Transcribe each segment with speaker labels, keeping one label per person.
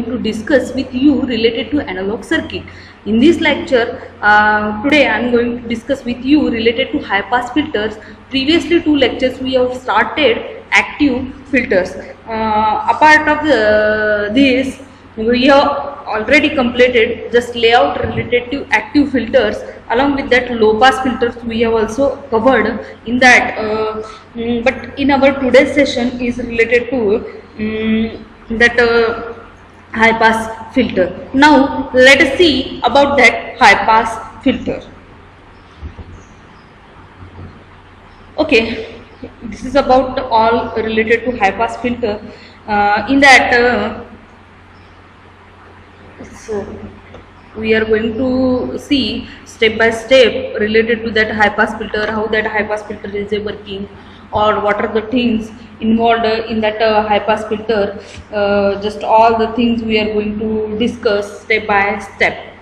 Speaker 1: to discuss with you related to analog circuit. In this lecture, today I am going to discuss with you related to high pass filters. Previously 2 lectures we have started active filters. Apart of this, we have already completed just layout related to active filters. Along with that, low pass filters we have also covered in that. But in our today's session is related to that high pass filter. Now let us see about that high pass filter. Okay, this is about all related to high pass filter. In that so we are going to see step by step related to that high pass filter, how that high pass filter is working, or what are the things involved in that high pass filter. Just all the things we are going to discuss step by step.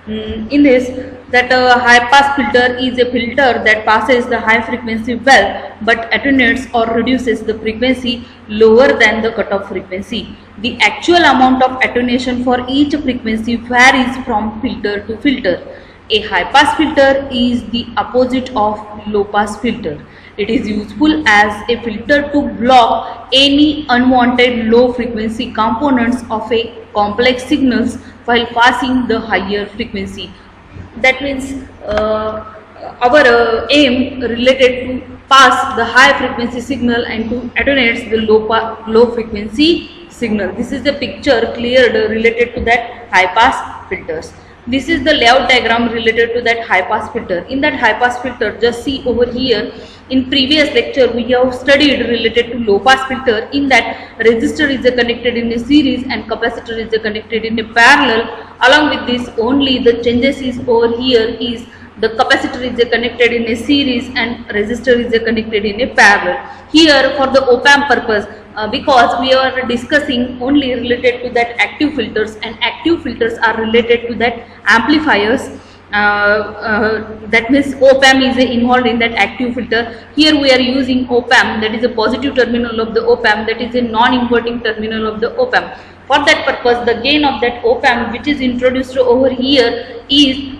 Speaker 1: In this, that high pass filter is a filter that passes the high frequency well but attenuates or reduces the frequency lower than the cutoff frequency. The actual amount of attenuation for each frequency varies from filter to filter. A high pass filter is the opposite of low pass filter. It is useful as a filter to block any unwanted low frequency components of a complex signals while passing the higher frequency. That means our aim related to pass the high frequency signal and to attenuate the low frequency signal. This is the picture cleared related to that high pass filters. This is the layout diagram related to that high pass filter. In that high pass filter, just see over here. In previous lecture we have studied related to low pass filter. In that, resistor is connected in a series and capacitor is connected in a parallel. Along with this, only the changes is over here is the capacitor is connected in a series and resistor is connected in a parallel. Here for the op-amp purpose, because we are discussing only related to that active filters, and active filters are related to that amplifiers. That means op-amp is involved in that active filter. Here we are using op-amp, that is a positive terminal of the op-amp, that is a non-inverting terminal of the op-amp. For that purpose, the gain of that op-amp which is introduced over here is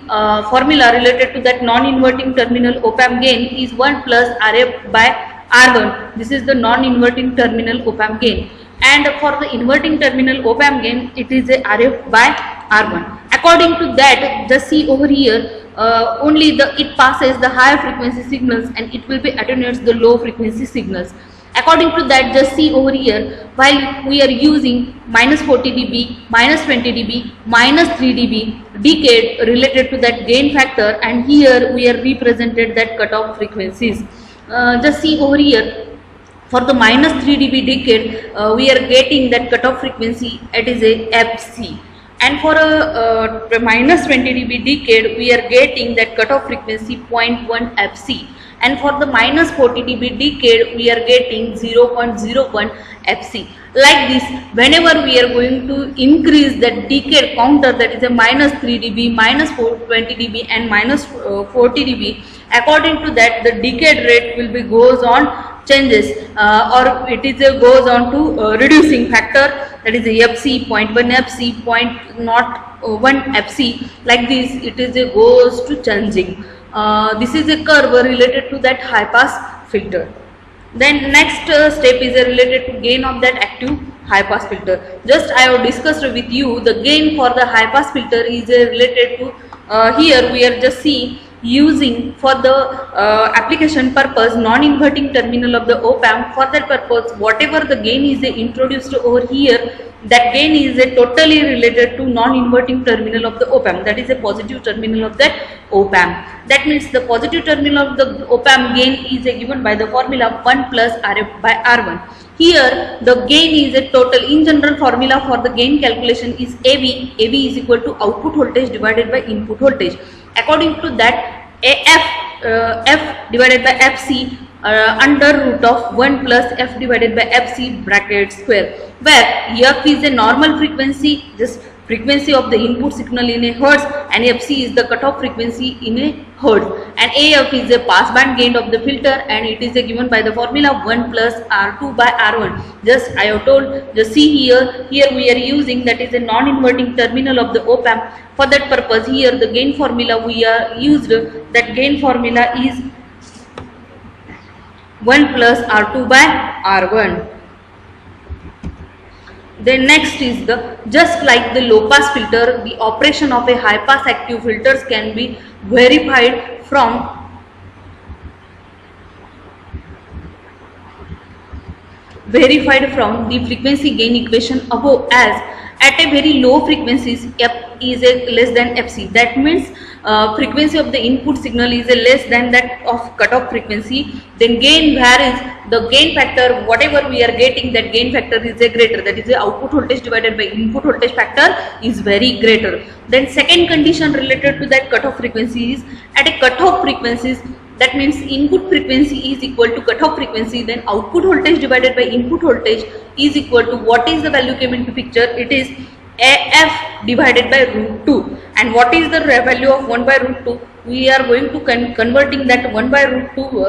Speaker 1: formula related to that non-inverting terminal op-amp gain is 1 plus Rf by R1. This is the non-inverting terminal op-amp gain. And for the inverting terminal op-amp gain, it is a Rf by R1. According to that, just see over here, only it passes the higher frequency signals and it will be attenuates the low frequency signals. According to that, just see over here, while we are using minus 40 dB, minus 20 dB, minus 3 dB decade related to that gain factor, and here we are represented that cutoff frequencies. Just see over here, for the minus 3 dB decade, we are getting that cutoff frequency, it is a FC. And for a minus 20 dB decade, we are getting that cutoff frequency 0.1 FC. And for the minus 40 dB decade, we are getting 0.01 FC. Like this, whenever we are going to increase that decade counter, that is a minus 3 dB, minus 20 dB and minus 40 dB, according to that, the decade rate will be goes on changes or it is a goes on to reducing factor, that is a FC, 0.1 FC, 0.01 FC. Like this, it is a goes to changing. This is a curve related to that high pass filter. Then next step is related to gain of that active high pass filter. Just I have discussed with you the gain for the high pass filter is related to here we are just see using for the application purpose non-inverting terminal of the op-amp. For that purpose, whatever the gain is introduced over here, that gain is totally related to non-inverting terminal of the op-amp, that is a positive terminal of that op-amp. That means the positive terminal of the op-amp gain is given by the formula 1 plus Rf by R1. Here the gain is a total. In general, formula for the gain calculation is AV. AV is equal to output voltage divided by input voltage. According to that, F divided by FC under root of 1 plus f divided by fc bracket square, where f is a normal frequency, just frequency of the input signal in a hertz, and fc is the cutoff frequency in a hertz, and af is a passband gain of the filter, and it is given by the formula 1 plus r2 by r1. Just I have told, just see here we are using, that is a non-inverting terminal of the op-amp. For that purpose, here the gain formula we are used, that gain formula is 1 plus r2 by r1. Then next is the, just like the low pass filter, the operation of a high pass active filters can be verified from the frequency gain equation above, as at a very low frequencies f is a less than fc. That means frequency of the input signal is a less than that of cutoff frequency. Then gain varies, the gain factor whatever we are getting, that gain factor is a greater, that is the output voltage divided by input voltage factor is very greater. Then second condition related to that cutoff frequency is, at a cutoff frequencies, that means input frequency is equal to cutoff frequency, then output voltage divided by input voltage is equal to, what is the value came into picture, it is AF divided by root 2. And what is the value of 1 by root 2? We are going to converting that 1 by root 2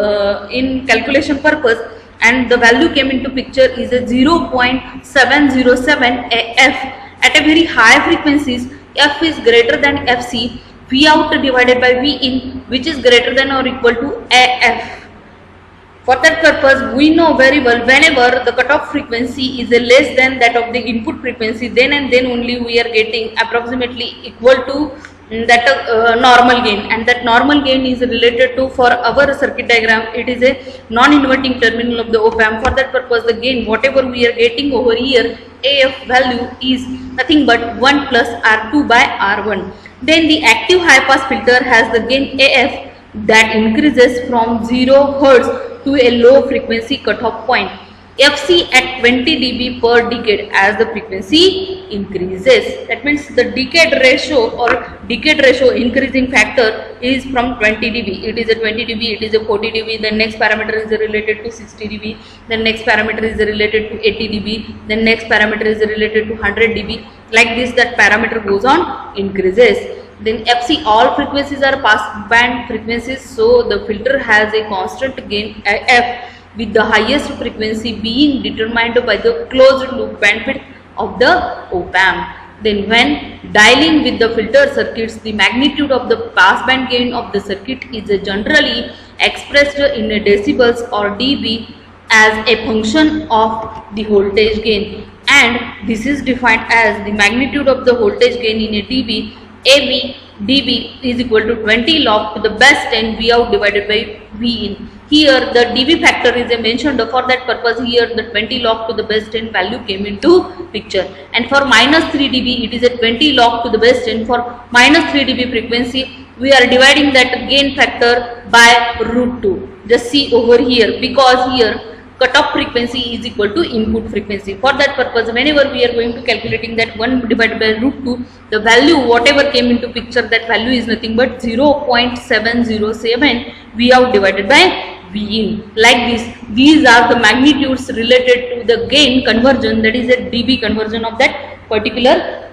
Speaker 1: in calculation purpose, and the value came into picture is a 0.707 AF. At a very high frequencies, F is greater than FC, V out divided by V in, which is greater than or equal to AF. For that purpose, we know very well, whenever the cutoff frequency is less than that of the input frequency, then and then only we are getting approximately equal to that normal gain, and that normal gain is related to, for our circuit diagram, it is a non-inverting terminal of the op-amp. For that purpose, the gain whatever we are getting over here, AF value is nothing but 1 plus R2 by R1. Then the active high pass filter has the gain AF that increases from 0 Hz to a low frequency cutoff point, FC at 20 dB per decade as the frequency increases. That means the decade ratio increasing factor is from 20 dB. It is a 20 dB, it is a 40 dB, the next parameter is related to 60 dB, the next parameter is related to 80 dB, the next parameter is related to 100 dB. Like this, that parameter goes on, increases. Then FC, all frequencies are pass band frequencies, so the filter has a constant gain F, with the highest frequency being determined by the closed loop bandwidth of the op-amp. Then when dialing with the filter circuits, the magnitude of the passband gain of the circuit is generally expressed in decibels or dB as a function of the voltage gain, and this is defined as the magnitude of the voltage gain in a dB. AV dB is equal to 20 log to the base 10 V out divided by V in. Here the dB factor is mentioned. For that purpose, here the 20 log to the base 10 value came into picture, and for minus 3 dB it is a 20 log to the base 10. For minus 3 dB frequency, we are dividing that gain factor by root 2. Just see over here, because here cutoff frequency is equal to input frequency. For that purpose, whenever we are going to calculating that 1 divided by root 2, the value whatever came into picture, that value is nothing but 0.707 V out divided by V in. Like this, these are the magnitudes related to the gain conversion, that is a dB conversion of that particular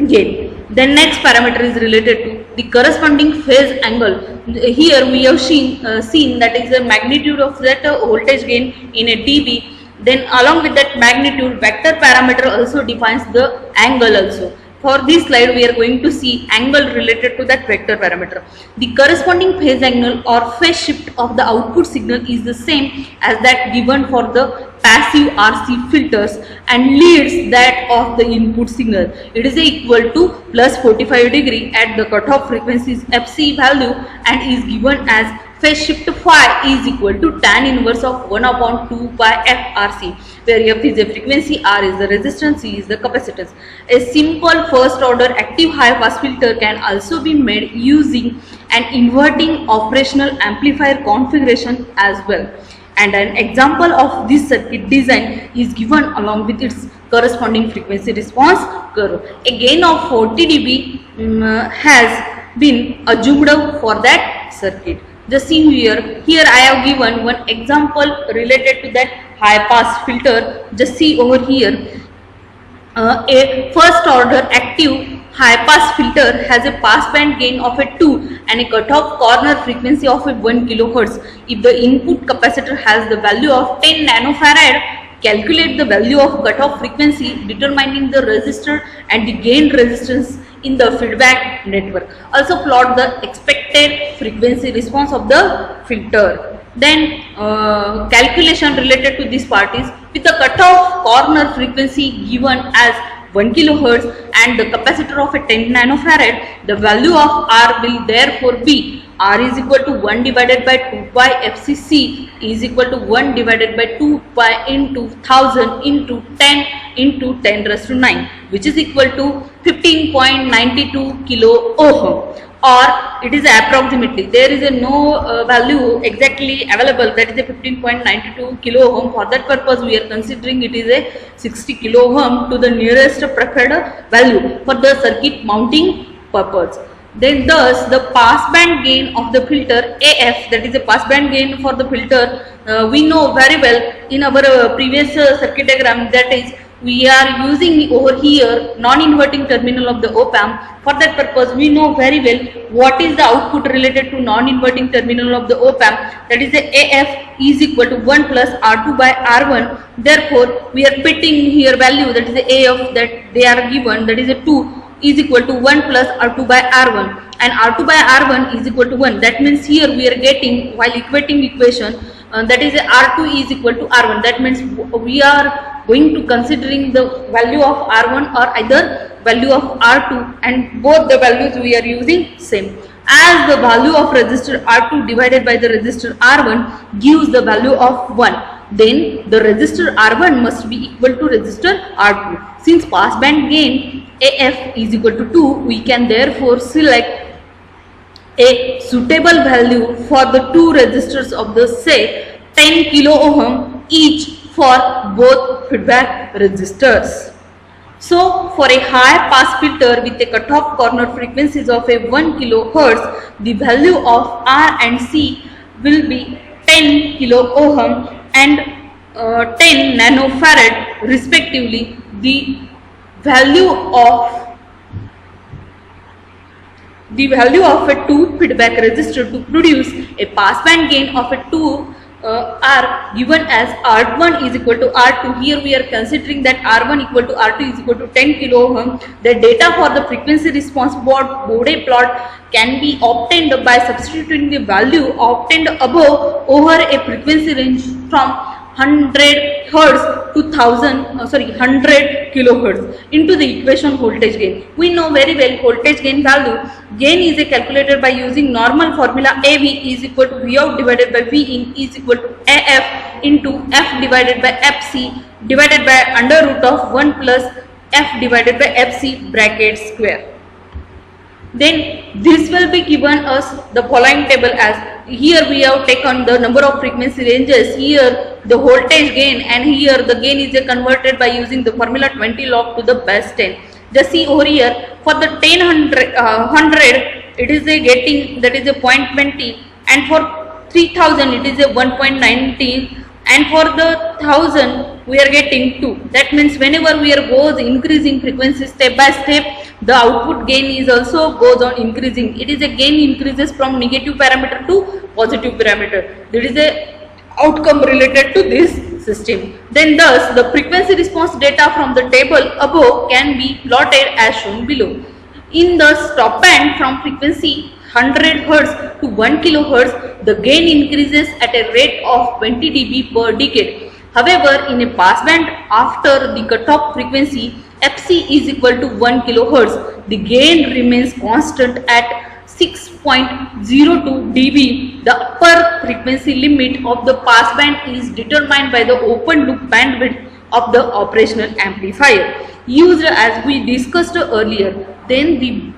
Speaker 1: gain. Then next parameter is related to the corresponding phase angle. Here we have seen that is the magnitude of that voltage gain in a dB. Then along with that magnitude, vector parameter also defines the angle also. For this slide, we are going to see angle related to that vector parameter. The corresponding phase angle or phase shift of the output signal is the same as that given for the passive RC filters and leads that of the input signal. It is equal to plus 45 degree at the cutoff frequencies FC value, and is given as phase shift phi is equal to tan inverse of 1 upon 2 pi FRC, where F is the frequency, R is the resistance, C is the capacitance. A simple first order active high pass filter can also be made using an inverting operational amplifier configuration as well. And an example of this circuit design is given along with its corresponding frequency response curve. A gain of 40 dB has been assumed for that circuit. Just see here. Here I have given one example related to that high pass filter. Just see over here. A first order active high pass filter has a pass band gain of a 2 and a cutoff corner frequency of a 1 kHz. If the input capacitor has the value of 10 nanofarad, calculate the value of cutoff frequency determining the resistor and the gain resistance in the feedback network. Also plot the expected frequency response of the filter. Then calculation related to this part is with the cutoff corner frequency given as 1 kHz and the capacitor of a 10 nanofarad, the value of R will therefore be R is equal to 1 divided by 2 pi FCC is equal to 1 divided by 2 pi into 1000 into 10 into 10 raised to 9, which is equal to 15.92 kilo ohm, or it is approximately, there is a no value exactly available, that is a 15.92 kilo ohm. For that purpose we are considering it is a 60 kilo ohm to the nearest preferred value for the circuit mounting purpose. Then thus the pass band gain of the filter AF, that is a pass band gain for the filter, we know very well in our previous circuit diagram, that is we are using over here non-inverting terminal of the op-amp. For that purpose we know very well what is the output related to non-inverting terminal of the op-amp, that is the AF is equal to 1 plus R2 by R1. Therefore we are putting here value, that is the AF that they are given, that is a 2 is equal to 1 plus R2 by R1, and R2 by R1 is equal to 1. That means here we are getting, while equating equation, that is a R2 is equal to R1. That means we are going to considering the value of R1 or either value of R2, and both the values we are using same. As the value of resistor R2 divided by the resistor R1 gives the value of 1, then the resistor R1 must be equal to resistor R2. Since pass band gain AF is equal to 2, we can therefore select a suitable value for the two resistors of the say 10 kilo ohm each for both feedback resistors. So for a high pass filter with a cutoff corner frequencies of a 1 kHz, the value of R and C will be 10 kilo ohm and 10 nanofarad respectively. The value of a 2 feedback resistor to produce a pass band gain of a 2 are given as R1 is equal to R2. Here we are considering that R1 equal to R2 is equal to 10 kilo ohm. The data for the frequency response Bode plot can be obtained by substituting the value obtained above over a frequency range from 100 Hz to 100 kilohertz into the equation voltage gain. We know very well voltage gain value. Gain is calculated by using normal formula AV is equal to V out divided by V in is equal to AF into F divided by FC divided by under root of 1 plus F divided by FC bracket square. Then this will be given us the following table, as here we have taken the number of frequency ranges, here the voltage gain, and here the gain is converted by using the formula 20 log to the base 10. Just see over here for the 100 it is a getting, that is a 0.20, and for 3000 it is a 1.19, and for the 1000 we are getting 2. That means whenever we are goes increasing frequency step by step, the output gain is also goes on increasing. It is a gain increases from negative parameter to positive parameter. There is a outcome related to this system. Then thus the frequency response data from the table above can be plotted as shown below. In the stop band from frequency 100 Hz to 1 kHz, the gain increases at a rate of 20 dB per decade. However, in a pass band after the cutoff frequency FC is equal to 1 kHz, the gain remains constant at 6.02 dB. The upper frequency limit of the pass band is determined by the open loop bandwidth of the operational amplifier used as we discussed earlier. Then the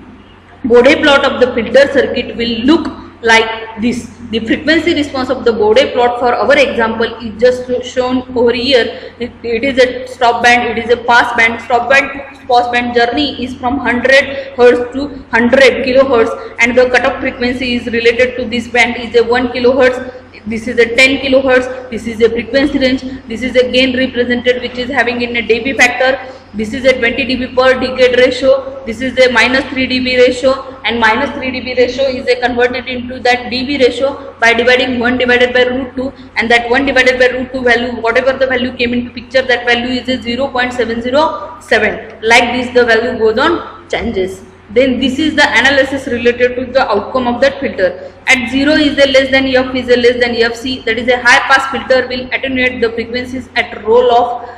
Speaker 1: Bode plot of the filter circuit will look like this. The frequency response of the Bode plot for our example is just shown over here. It is a stop band, it is a pass band. Stop band to pass band journey is from 100 Hz to 100 kilohertz, and the cutoff frequency is related to this band is a 1 kilohertz. This is a 10 kilohertz. This is a frequency range. This is a gain represented, which is having in a dB factor. This is a 20 dB per decade ratio. This is a minus 3 dB ratio, and minus 3 dB ratio is a converted into that dB ratio by dividing 1 divided by root 2, and that 1 divided by root 2 value, whatever the value came into picture, that value is a 0.707. Like this the value goes on changes. Then this is the analysis related to the outcome of that filter. At 0 is a less than f is a less than fc, that is a high pass filter will attenuate the frequencies at roll of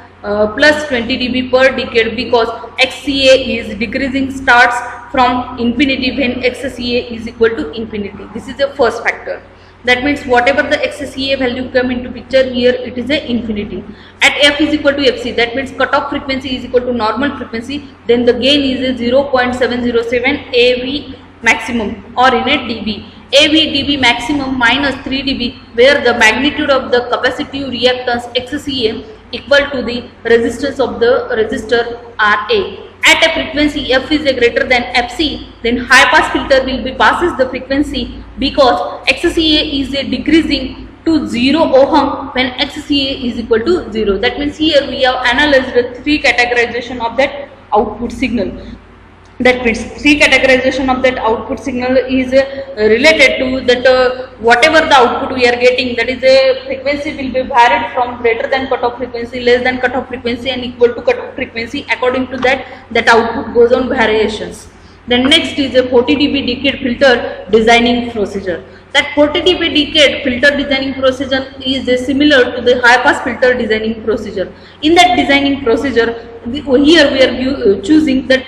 Speaker 1: plus 20 dB per decade, because xCA is decreasing starts from infinity when xCA is equal to infinity. This is the first factor. That means whatever the xCA value come into picture here, it is a infinity. At f is equal to fc, that means cutoff frequency is equal to normal frequency, then the gain is a 0.707 AV maximum, or in a dB. AV dB maximum minus 3 dB, where the magnitude of the capacitive reactance xCA equal to the resistance of the resistor Ra. At a frequency f is a greater than fc, then high pass filter will be passes the frequency, because xCA is a decreasing to 0 ohm when xCA is equal to 0. That means here we have analyzed the three categorization of that output signal. That means three categorization of that output signal is related to that whatever the output we are getting, that is a frequency will be varied from greater than cutoff frequency, less than cutoff frequency, and equal to cutoff frequency. According to that output goes on variations. Then next is a 40 dB decade filter designing procedure. That 40 dB decade filter designing procedure is similar to the high pass filter designing procedure. In that designing procedure, here we are choosing a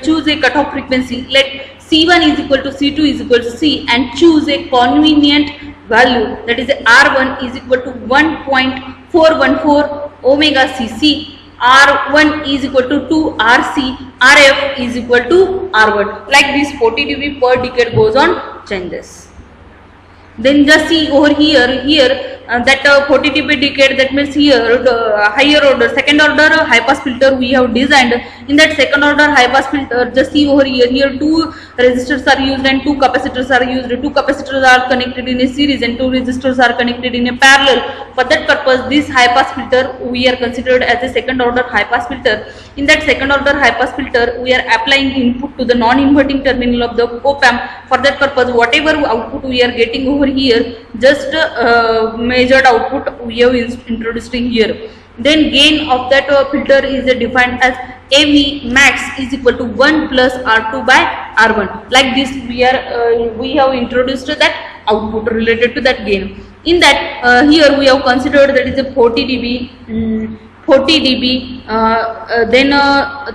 Speaker 1: cutoff frequency. Let C1 is equal to C2 is equal to C, and choose a convenient value, that is R1 is equal to 1.414 omega cc. R1 is equal to 2 Rc, Rf is equal to R1. Like this 40 dB per decade goes on changes. Then just see over here that 40 dB decade, that means here the higher order, second order high pass filter we have designed. In that second order high pass filter, just see over here two resistors are used and two capacitors are used. Two capacitors are connected in a series and two resistors are connected in a parallel. For that purpose, this high pass filter we are considered as a second order high pass filter. In that second order high pass filter, we are applying input to the non-inverting terminal of the op-amp. For that purpose, whatever output we are getting over here, just measured output we have introduced in here. Then gain of that filter is defined as AV max is equal to 1 plus R2 by R1. Like this we have introduced that output related to that gain. In that here we have considered that is a 40 dB, 40 dB, then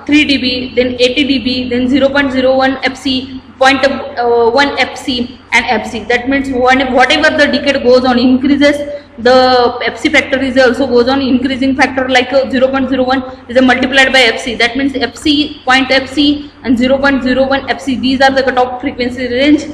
Speaker 1: 3 dB, then 80 dB, then 0.01 fc, 0.1 fc and fc. That means whatever the decade goes on increases, the fc factor is also goes on increasing factor, like 0.01 is multiplied by fc. That means fc, point fc and 0.01 fc, these are the cutoff frequency ranges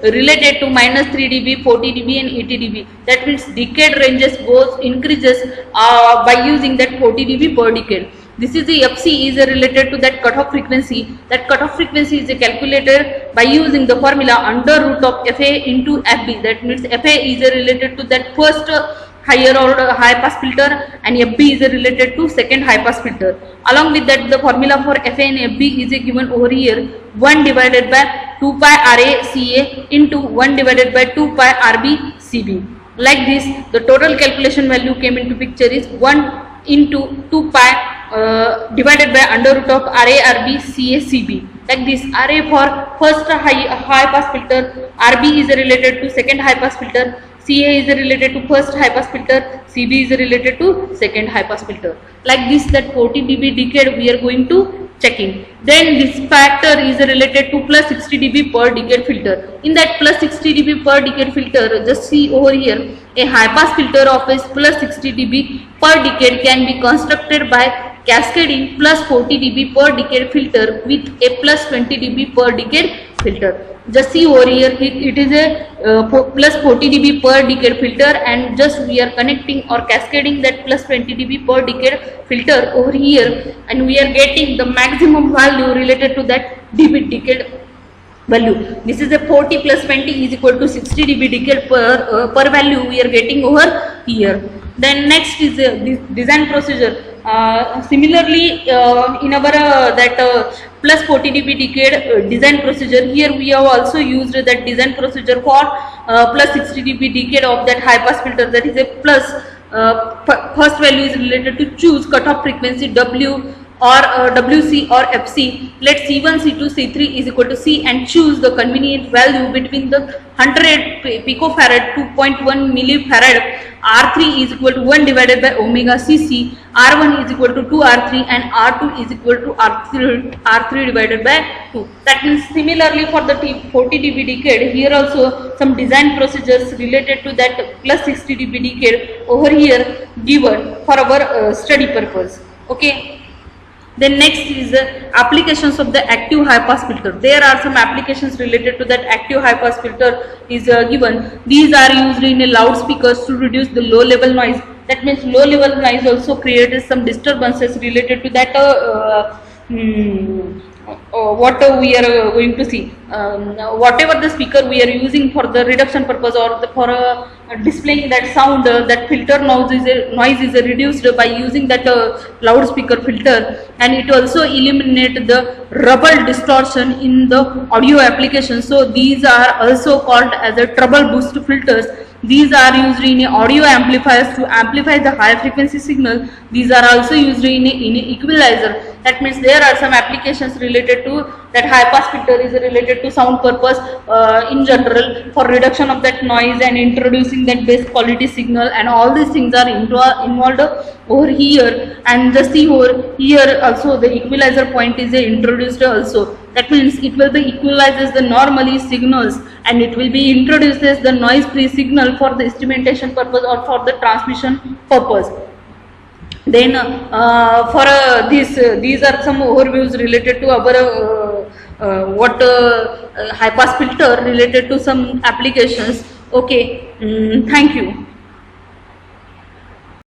Speaker 1: related to minus 3 dB, 40 dB and 80 dB. That means decade ranges increases by using that 40 dB per decade. This is the fc is related to that cutoff frequency. That cutoff frequency is calculated by using the formula under root of fa into fb. That means fa is related to that first higher order high pass filter, and fb is related to second high pass filter. Along with that, the formula for fa and fb is given over here, 1 divided by 2 pi Ra Ca into 1 divided by 2 pi Rb Cb. Like this, the total calculation value came into picture is 1 into 2 pi divided by under root of Ra Rb Ca Cb. Like this, Ra for first high pass filter, Rb is related to second high pass filter, Ca is related to first high pass filter, Cb is related to second high pass filter. Like this, that 40 dB decade we are going to checking. Then this factor is related to plus 60 dB per decade filter. In that plus 60 dB per decade filter, just see over here, a high pass filter of is plus 60 dB per decade can be constructed by cascading plus 40 dB per decade filter with a plus 20 dB per decade filter. Just see over here, it is a plus 40 dB per decade filter, and just we are connecting or cascading that plus 20 dB per decade filter over here, and we are getting the maximum value related to that dB decade value. This is a 40 plus 20 is equal to 60 dB decade per value we are getting over here. Then next is this design procedure. Similarly, in our plus 40 dB decade design procedure, here we have also used that design procedure for plus 60 dB decade of that high pass filter. That is a plus first value is related to choose cutoff frequency W or WC or FC. Let C1, C2, C3 is equal to C and choose the convenient value between the 100 picofarad 2.1 millifarad. R3 is equal to 1 divided by omega Cc, R1 is equal to 2 R3 and R2 is equal to R3 divided by 2. That means similarly for the 40 dB decade, here also some design procedures related to that plus 60 dB decade over here given for our study purpose. Okay. Then next is applications of the active high pass filter. There are some applications related to that active high pass filter is given. These are used in a loudspeakers to reduce the low level noise. That means low level noise also created some disturbances related to that what we are going to see. Whatever the speaker we are using for the reduction purpose or for displaying that sound, that filter noise is reduced by using that loudspeaker filter, and it also eliminate the rubble distortion in the audio application. So these are also called as a treble boost filters. These are used in audio amplifiers to amplify the high frequency signal. These are also used in equalizer. That means there are some applications related to that high pass filter is related to sound purpose in general for reduction of that noise and introducing that best quality signal, and all these things are involved over here. And just see over here also the equalizer point is introduced also. That means it will be equalizes the normally signals and it will be introduces the noise free signal for the instrumentation purpose or for the transmission purpose. Then for these are some overviews related to our high pass filter related to some applications. Okay, thank you.